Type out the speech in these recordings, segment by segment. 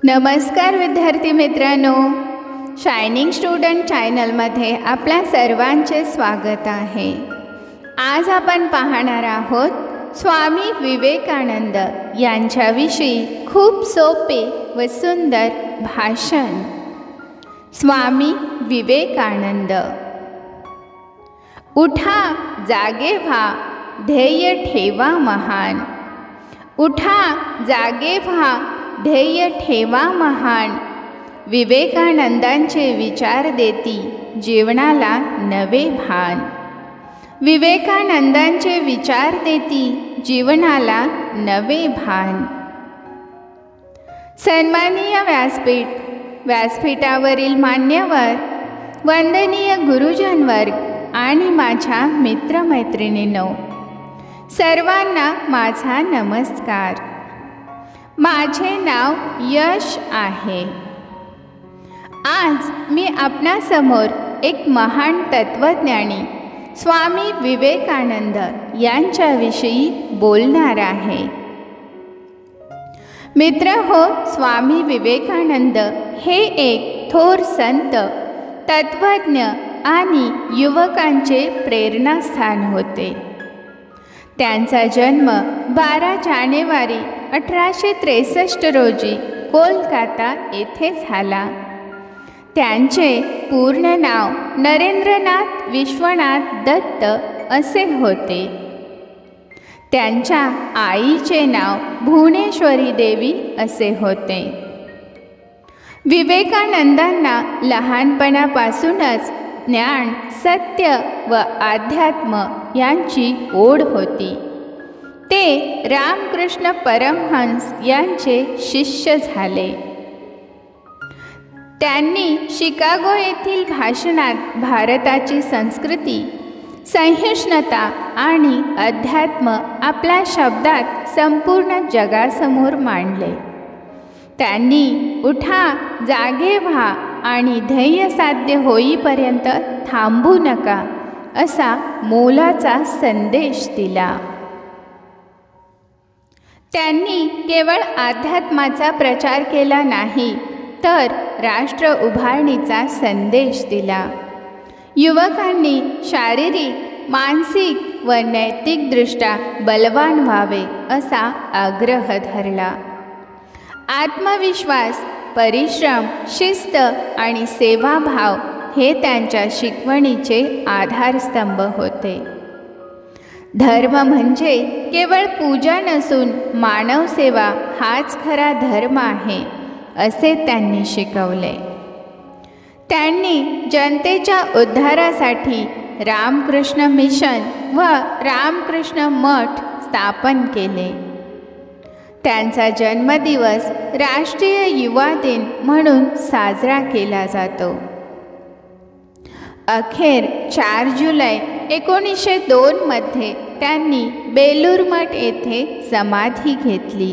नमस्कार विद्यार्थी मित्रांनो, शायनिंग स्टुडंट चॅनलमध्ये आपल्या सर्वांचे स्वागत आहे। आज आपण पाहणार आहोत स्वामी विवेकानंद यांच्याविषयी खूप सोपे व सुंदर भाषण। स्वामी विवेकानंद। उठा जागे व्हा, ध्येय ठेवा महान। उठा जागे व्हा, ध्येय ठेवा महान। विवेकानंदांचे विचार देती जीवनाला नवे भान। विवेकानंदांचे विचार देती जीवनाला नवे भान। सन्माननीय व्यासपीठावरील मान्यवर, वंदनीय गुरुजन वर्ग आणि माझ्या मित्रमैत्रिणींनो, सर्वांना माझा नमस्कार। माझे नाव यश आहे। आज मी आपणासमोर एक महान तत्वज्ञानी स्वामी विवेकानंद यांच्याविषयी बोलणार आहे। मित्रहो, स्वामी विवेकानंद हे एक थोर संत, तत्वज्ञ आणि युवकांचे प्रेरणास्थान होते। त्यांचा जन्म 12 जानेवारी 1863 रोजी कोलकाता येथे झाला। त्यांचे पूर्ण नाव नरेंद्रनाथ विश्वनाथ दत्त असे होते। त्यांच्या आईचे नाव भुवनेश्वरी देवी असे होते। विवेकानंदांना लहानपणापासूनच ज्ञान, सत्य व अध्यात्म यांची ओढ होती। ते रामकृष्ण परमहंस यांचे शिष्य झाले। त्यांनी शिकागो येथील भाषणात भारताची संस्कृती, सहिष्णुता आणि अध्यात्म आपल्या शब्दात संपूर्ण जगासमोर मांडले। त्यांनी उठा जागे व्हा आणि ध्येय साध्य होईपर्यंत थांबू नका असा मोलाचा संदेश दिला। त्यांनी केवळ अध्यात्माचा प्रचार केला नाही, तर राष्ट्र उभारणीचा संदेश दिला। युवकांनी शारीरिक, मानसिक व नैतिकदृष्ट्या बलवान व्हावे असा आग्रह धरला। आत्मविश्वास, परिश्रम, शिस्त आणि सेवाभाव हे त्यांच्या शिकवणीचे आधारस्तंभ होते। धर्म म्हणजे केवळ पूजा नसून मानवसेवा हाच खरा धर्म आहे असे त्यांनी शिकवले। त्यांनी जनतेच्या उद्धारासाठी रामकृष्ण मिशन व रामकृष्ण मठ स्थापन केले। त्यांचा जन्मदिवस राष्ट्रीय युवा दिन म्हणून साजरा केला जातो। अखेर 4 जुलै 1902 मध्ये त्यांनी बेलूर मठ येथे समाधी घेतली।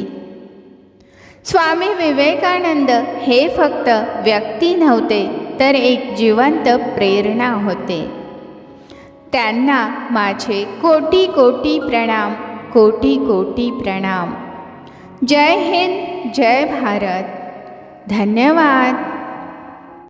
स्वामी विवेकानंद हे फक्त व्यक्ती नव्हते, तर एक जिवंत प्रेरणा होते। त्यांना माझे कोटी कोटी प्रणाम, कोटी कोटी प्रणाम। जय हिंद, जय भारत। धन्यवाद।